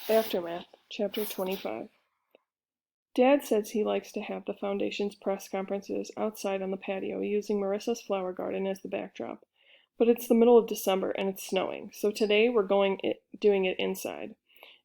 Aftermath, Chapter 25. Dad says he likes to have the Foundation's press conferences outside on the patio using Marissa's flower garden as the backdrop. But it's the middle of December and it's snowing, so today we're doing it inside,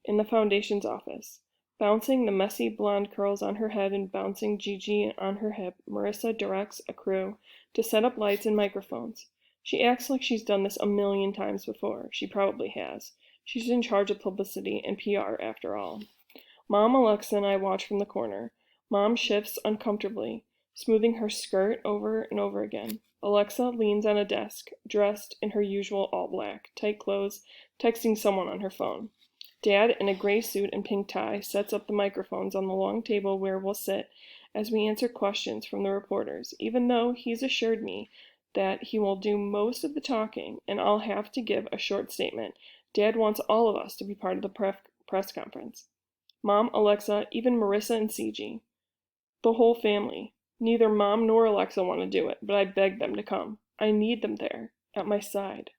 in the Foundation's office. Bouncing the messy blonde curls on her head and bouncing Gigi on her hip, Marissa directs a crew to set up lights and microphones. She acts like she's done this a million times before. She probably has. She's in charge of publicity and PR after all. Mom, Alexa, and I watch from the corner. Mom shifts uncomfortably, smoothing her skirt over and over again. Alexa leans on a desk, dressed in her usual all-black, tight clothes, texting someone on her phone. Dad, in a gray suit and pink tie, sets up the microphones on the long table where we'll sit as we answer questions from the reporters, even though he's assured me that he will do most of the talking and I'll have to give a short statement. Dad wants all of us to be part of the press conference. Mom, Alexa, even Marissa and CG. The whole family. Neither Mom nor Alexa want to do it, but I beg them to come. I need them there, at my side.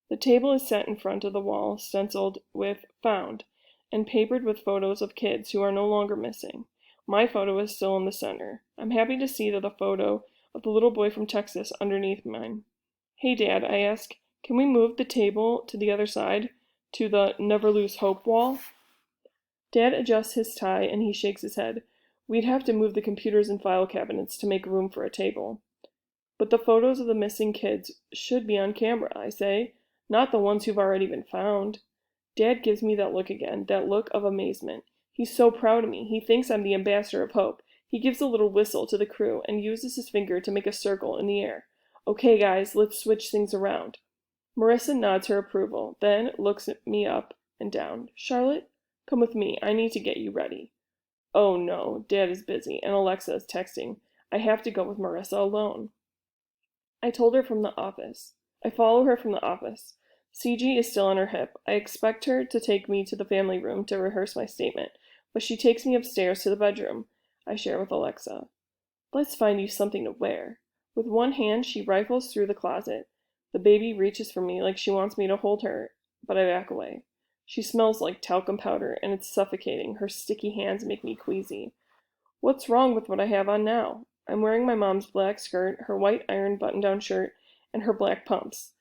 The table is set in front of the wall, stenciled with "Found," and papered with photos of kids who are no longer missing. My photo is still in the center. I'm happy to see that a photo of the little boy from Texas underneath mine. Hey, Dad, I ask, can we move the table to the other side, to the Never Lose Hope wall? Dad adjusts his tie and he shakes his head. We'd have to move the computers and file cabinets to make room for a table. But the photos of the missing kids should be on camera, I say, not the ones who've already been found. Dad gives me that look again, that look of amazement. He's so proud of me. He thinks I'm the ambassador of hope. He gives a little whistle to the crew and uses his finger to make a circle in the air. Okay, guys, let's switch things around. Marissa nods her approval, then looks at me up and down. Charlotte, come with me. I need to get you ready. Oh no, Dad is busy, and Alexa is texting. I have to go with Marissa alone. I follow her from the office. CG is still on her hip. I expect her to take me to the family room to rehearse my statement, but she takes me upstairs to the bedroom I share with Alexa. Let's find you something to wear. With one hand, she rifles through the closet. The baby reaches for me like she wants me to hold her, but I back away. She smells like talcum powder, and it's suffocating. Her sticky hands make me queasy. What's wrong with what I have on now? I'm wearing my mom's black skirt, her white iron button-down shirt, and her black pumps.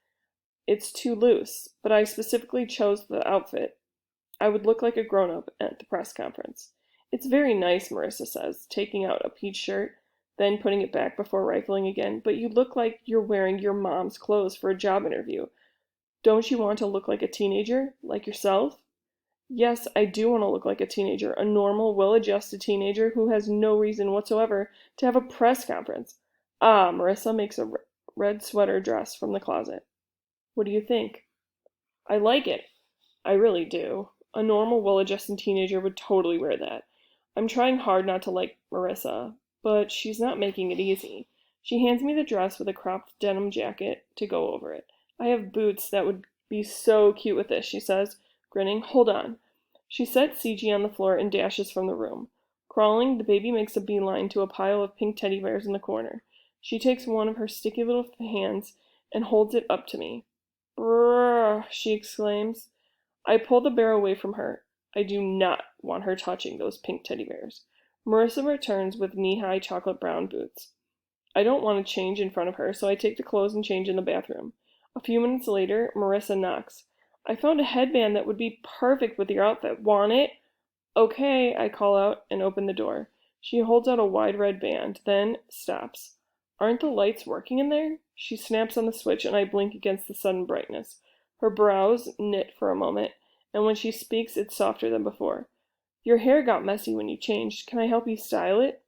It's too loose, but I specifically chose the outfit. I would look like a grown-up at the press conference. It's very nice, Marissa says, taking out a peach shirt, then putting it back before rifling again, but you look like you're wearing your mom's clothes for a job interview. Don't you want to look like a teenager? Like yourself? Yes, I do want to look like a teenager, a normal, well-adjusted teenager who has no reason whatsoever to have a press conference. Ah, Marissa makes a red sweater dress from the closet. What do you think? I like it. I really do. A normal, well-adjusted teenager would totally wear that. I'm trying hard not to like Marissa, but she's not making it easy. She hands me the dress with a cropped denim jacket to go over it. I have boots that would be so cute with this, she says, grinning. Hold on. She sets CG on the floor and dashes from the room. Crawling, the baby makes a beeline to a pile of pink teddy bears in the corner. She takes one of her sticky little hands and holds it up to me. Brrr, she exclaims. I pull the bear away from her. I do not want her touching those pink teddy bears. Marissa returns with knee-high chocolate brown boots. I don't want to change in front of her, so I take the clothes and change in the bathroom. A few minutes later, Marissa knocks. I found a headband that would be perfect with your outfit. Want it? Okay, I call out and open the door. She holds out a wide red band, then stops. Aren't the lights working in there? She snaps on the switch and I blink against the sudden brightness. Her brows knit for a moment, and when she speaks it's softer than before. Your hair got messy when you changed. Can I help you style it?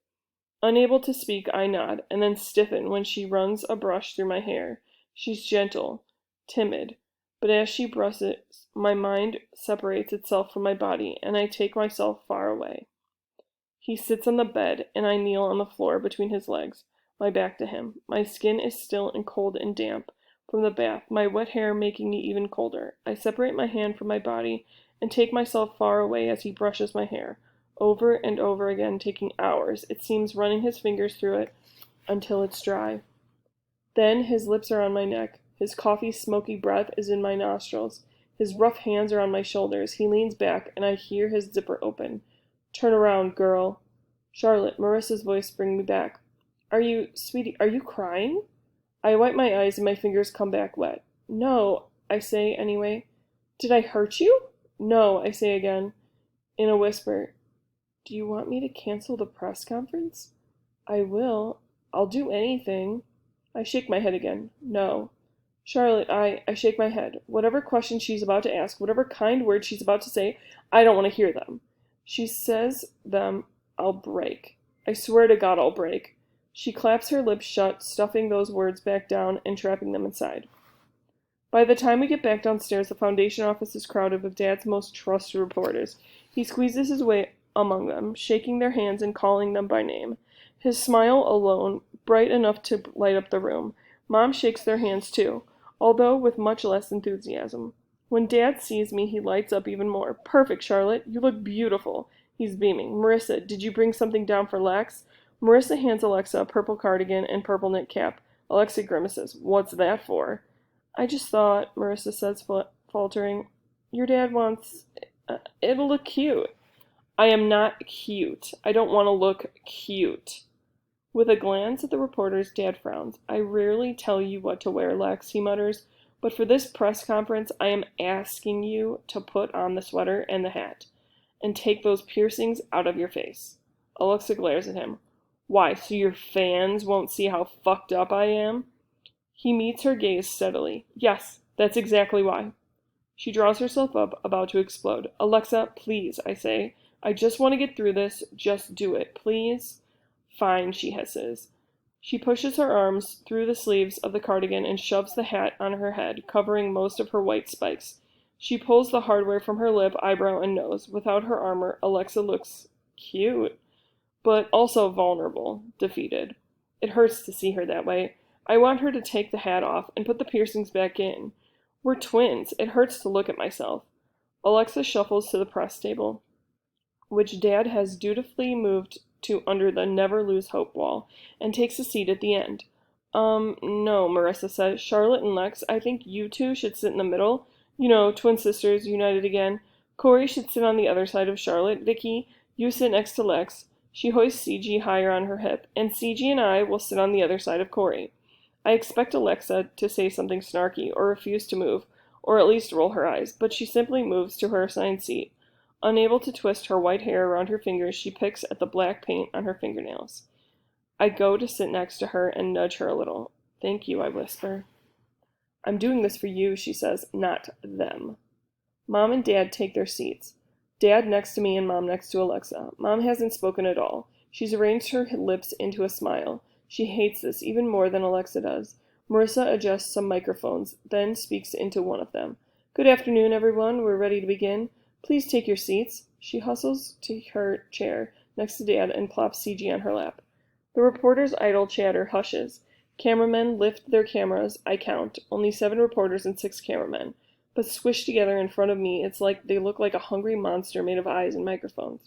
Unable to speak, I nod, and then stiffen when she runs a brush through my hair. She's gentle, timid, but as she brushes, my mind separates itself from my body, and I take myself far away. He sits on the bed, and I kneel on the floor between his legs, my back to him. My skin is still and cold and damp from the bath, my wet hair making me even colder. I separate my hand from my body and take myself far away as he brushes my hair, over and over again, taking hours, it seems, running his fingers through it until it's dry. Then his lips are on my neck. His coffee, smoky breath is in my nostrils. His rough hands are on my shoulders. He leans back, and I hear his zipper open. Turn around, girl. Charlotte, Marissa's voice brings me back. Sweetie, are you crying? I wipe my eyes and my fingers come back wet. No, I say anyway. Did I hurt you? No, I say again, in a whisper. Do you want me to cancel the press conference? I will. I'll do anything. I shake my head again. No. Charlotte, I shake my head. Whatever question she's about to ask, whatever kind words she's about to say, I don't want to hear them. She says them, I'll break. I swear to God I'll break. She claps her lips shut, stuffing those words back down and trapping them inside. By the time we get back downstairs, the foundation office is crowded with Dad's most trusted reporters. He squeezes his way among them, shaking their hands and calling them by name. His smile alone, bright enough to light up the room. Mom shakes their hands too, although with much less enthusiasm. When Dad sees me, he lights up even more. Perfect, Charlotte. You look beautiful. He's beaming. Marissa, did you bring something down for Lex? Marissa hands Alexa a purple cardigan and purple knit cap. Alexa grimaces. What's that for? I just thought, Marissa says, faltering, your dad wants... it'll look cute. I am not cute. I don't want to look cute. With a glance at the reporters, Dad frowns. I rarely tell you what to wear, Lex, he mutters, but for this press conference, I am asking you to put on the sweater and the hat, and take those piercings out of your face. Alexa glares at him. Why, so your fans won't see how fucked up I am? He meets her gaze steadily. Yes, that's exactly why. She draws herself up, about to explode. Alexa, please, I say. I just want to get through this. Just do it, please. Fine, she hisses. She pushes her arms through the sleeves of the cardigan and shoves the hat on her head, covering most of her white spikes. She pulls the hardware from her lip, eyebrow, and nose. Without her armor, Alexa looks cute, but also vulnerable, defeated. It hurts to see her that way. I want her to take the hat off and put the piercings back in. We're twins. It hurts to look at myself. Alexa shuffles to the press table, which Dad has dutifully moved to under the Never Lose Hope wall, and takes a seat at the end. No, Marissa says. Charlotte and Lex, I think you two should sit in the middle. You know, twin sisters, united again. Corey should sit on the other side of Charlotte. Vicky, you sit next to Lex. She hoists CG higher on her hip, and CG and I will sit on the other side of Corey. I expect Alexa to say something snarky, or refuse to move, or at least roll her eyes, but she simply moves to her assigned seat. Unable to twist her white hair around her fingers, she picks at the black paint on her fingernails. I go to sit next to her and nudge her a little. Thank you, I whisper. I'm doing this for you, she says, not them. Mom and Dad take their seats. Dad next to me and Mom next to Alexa. Mom hasn't spoken at all. She's arranged her lips into a smile. She hates this even more than Alexa does. Marissa adjusts some microphones, then speaks into one of them. Good afternoon, everyone. We're ready to begin. Please take your seats. She hustles to her chair next to Dad and plops CG on her lap. The reporters' idle chatter hushes. Cameramen lift their cameras. I count. Only 7 reporters and 6 cameramen. But squished together in front of me, it's like they look like a hungry monster made of eyes and microphones.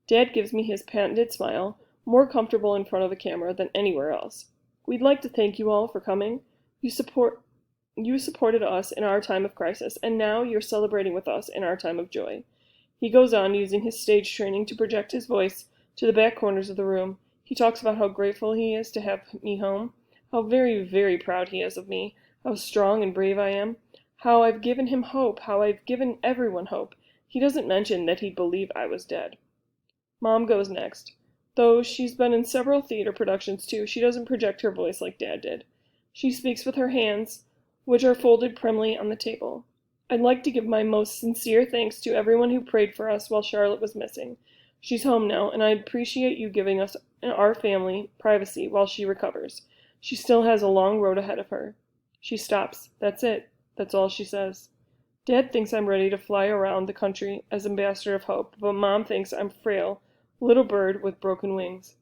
Dad gives me his patented smile, more comfortable in front of a camera than anywhere else. We'd like to thank you all for coming. You supported us in our time of crisis, and now you're celebrating with us in our time of joy. He goes on, using his stage training to project his voice to the back corners of the room. He talks about how grateful he is to have me home, how very, very proud he is of me, how strong and brave I am, how I've given him hope, how I've given everyone hope. He doesn't mention that he'd believe I was dead. Mom goes next. Though she's been in several theater productions too, she doesn't project her voice like Dad did. She speaks with her hands, which are folded primly on the table. I'd like to give my most sincere thanks to everyone who prayed for us while Charlotte was missing. She's home now, and I appreciate you giving us and our family privacy while she recovers. She still has a long road ahead of her. She stops. That's it. That's all she says. Dad thinks I'm ready to fly around the country as ambassador of hope, but Mom thinks I'm frail, little bird with broken wings.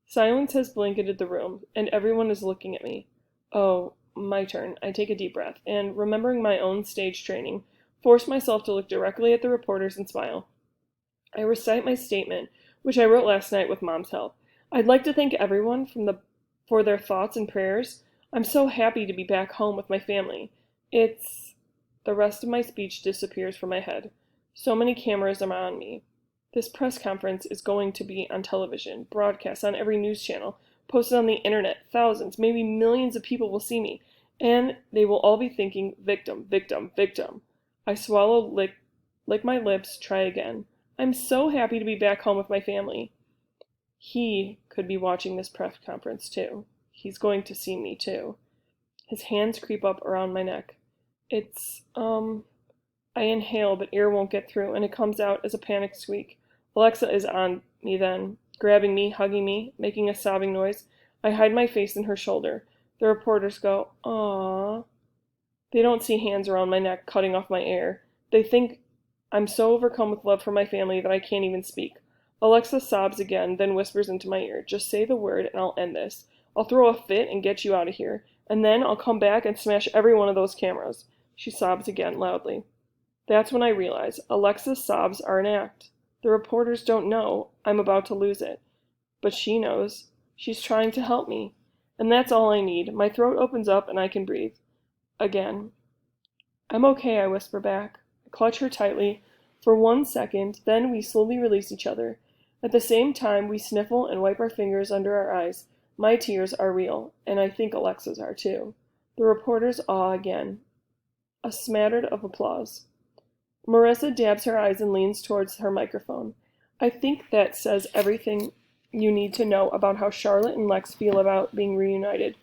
Silence has blanketed the room, and everyone is looking at me. Oh, my turn. I take a deep breath, and, remembering my own stage training, force myself to look directly at the reporters and smile. I recite my statement, which I wrote last night with Mom's help. I'd like to thank everyone for their thoughts and prayers. I'm so happy to be back home with my family. It's The rest of my speech disappears from my head. So many cameras are on me. This press conference is going to be on television, broadcast on every news channel, posted on the internet. Thousands, maybe millions of people will see me, and they will all be thinking, victim, victim, victim. I swallow, lick my lips, try again. I'm so happy to be back home with my family. He could be watching this press conference too. He's going to see me too. His hands creep up around my neck. I inhale, but air won't get through, and it comes out as a panicked squeak. Alexa is on me then, grabbing me, hugging me, making a sobbing noise. I hide my face in her shoulder. The reporters go, "Aww." They don't see hands around my neck, cutting off my air. They think I'm so overcome with love for my family that I can't even speak. Alexa sobs again, then whispers into my ear, "Just say the word and I'll end this. I'll throw a fit and get you out of here. And then I'll come back and smash every one of those cameras." She sobs again, loudly. That's when I realize Alexa's sobs are an act. The reporters don't know I'm about to lose it. But she knows. She's trying to help me. And that's all I need. My throat opens up and I can breathe. Again. "I'm okay," I whisper back. I clutch her tightly for 1 second, then we slowly release each other. At the same time, we sniffle and wipe our fingers under our eyes. My tears are real, and I think Alexa's are too. The reporters awe again. A smattering of applause. Marissa dabs her eyes and leans towards her microphone. "I think that says everything you need to know about how Charlotte and Lex feel about being reunited.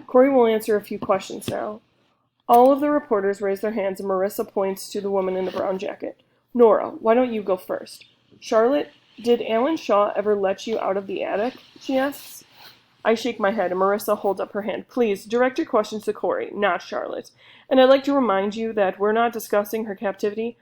Corey will answer a few questions now." All of the reporters raise their hands and Marissa points to the woman in the brown jacket. "Nora, why don't you go first?" "Charlotte, did Alan Shaw ever let you out of the attic?" she asks. I shake my head and Marissa holds up her hand. "Please, direct your questions to Corey, not Charlotte. And I'd like to remind you that we're not discussing her captivity.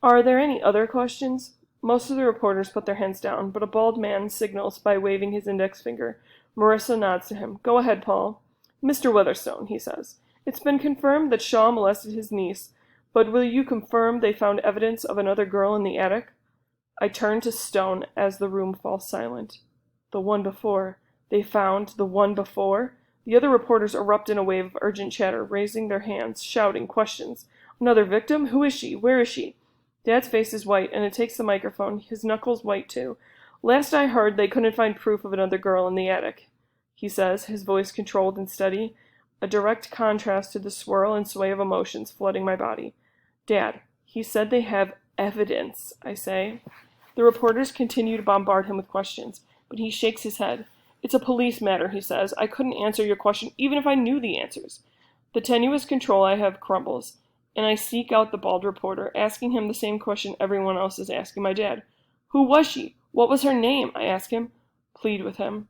Are there any other questions?" Most of the reporters put their heads down, but a bald man signals by waving his index finger. Marissa nods to him. "Go ahead, Paul." "Mr. Weatherstone," he says, "it's been confirmed that Shaw molested his niece, but will you confirm they found evidence of another girl in the attic?" I turn to stone as the room falls silent. The one before. They found the one before? The other reporters erupt in a wave of urgent chatter, raising their hands, shouting questions. "Another victim? Who is she? Where is she?" Dad's face is white, and it takes the microphone, his knuckles white too. "Last I heard, they couldn't find proof of another girl in the attic," he says, his voice controlled and steady, a direct contrast to the swirl and sway of emotions flooding my body. "Dad, he said they have evidence," I say. The reporters continue to bombard him with questions, but he shakes his head. "It's a police matter," he says. "I couldn't answer your question even if I knew the answers." The tenuous control I have crumbles, and I seek out the bald reporter, asking him the same question everyone else is asking my dad. "Who was she? What was her name?" I ask him, plead with him.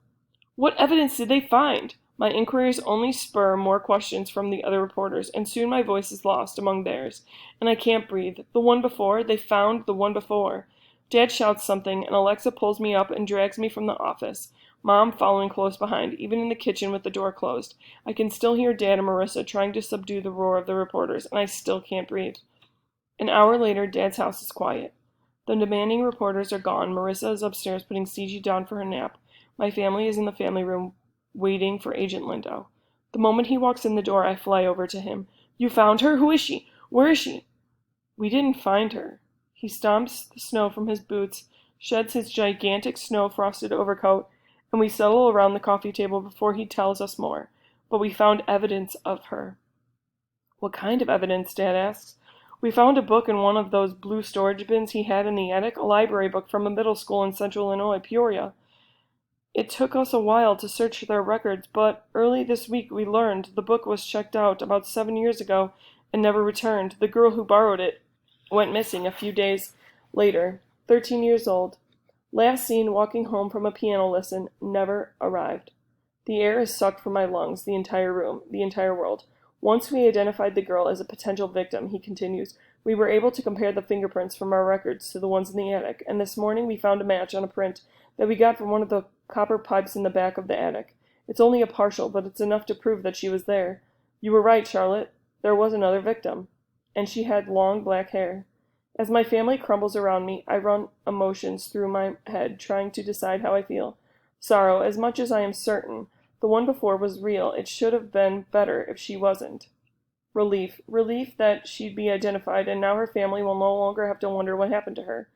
"What evidence did they find?" My inquiries only spur more questions from the other reporters, and soon my voice is lost among theirs, and I can't breathe. The one before? They found the one before. Dad shouts something, and Alexa pulls me up and drags me from the office, Mom following close behind, even in the kitchen with the door closed. I can still hear Dad and Marissa trying to subdue the roar of the reporters, and I still can't breathe. An hour later, Dad's house is quiet. The demanding reporters are gone. Marissa is upstairs putting CG down for her nap. My family is in the family room waiting for Agent Lindo. The moment he walks in the door, I fly over to him. "You found her? Who is she? Where is she?" "We didn't find her." He stomps the snow from his boots, sheds his gigantic snow-frosted overcoat, and we settle around the coffee table before he tells us more. "But we found evidence of her." "What kind of evidence?" Dad asks. "We found a book in one of those blue storage bins he had in the attic, a library book from a middle school in central Illinois, Peoria. It took us a while to search their records, but early this week we learned the book was checked out about 7 years ago and never returned. The girl who borrowed it went missing a few days later, 13 years old. Last seen walking home from a piano lesson, never arrived. The air is sucked from my lungs, the entire room, the entire world. Once we identified the girl as a potential victim," he continues, "we were able to compare the fingerprints from our records to the ones in the attic, and this morning we found a match on a print that we got from one of the copper pipes in the back of the attic. It's only a partial, but it's enough to prove that she was there. You were right, Charlotte. There was another victim. And she had long black hair." As my family crumbles around me, I run emotions through my head, trying to decide how I feel. Sorrow, as much as I am certain the one before was real, it should have been better if she wasn't. Relief. Relief that she'd be identified, and now her family will no longer have to wonder what happened to her.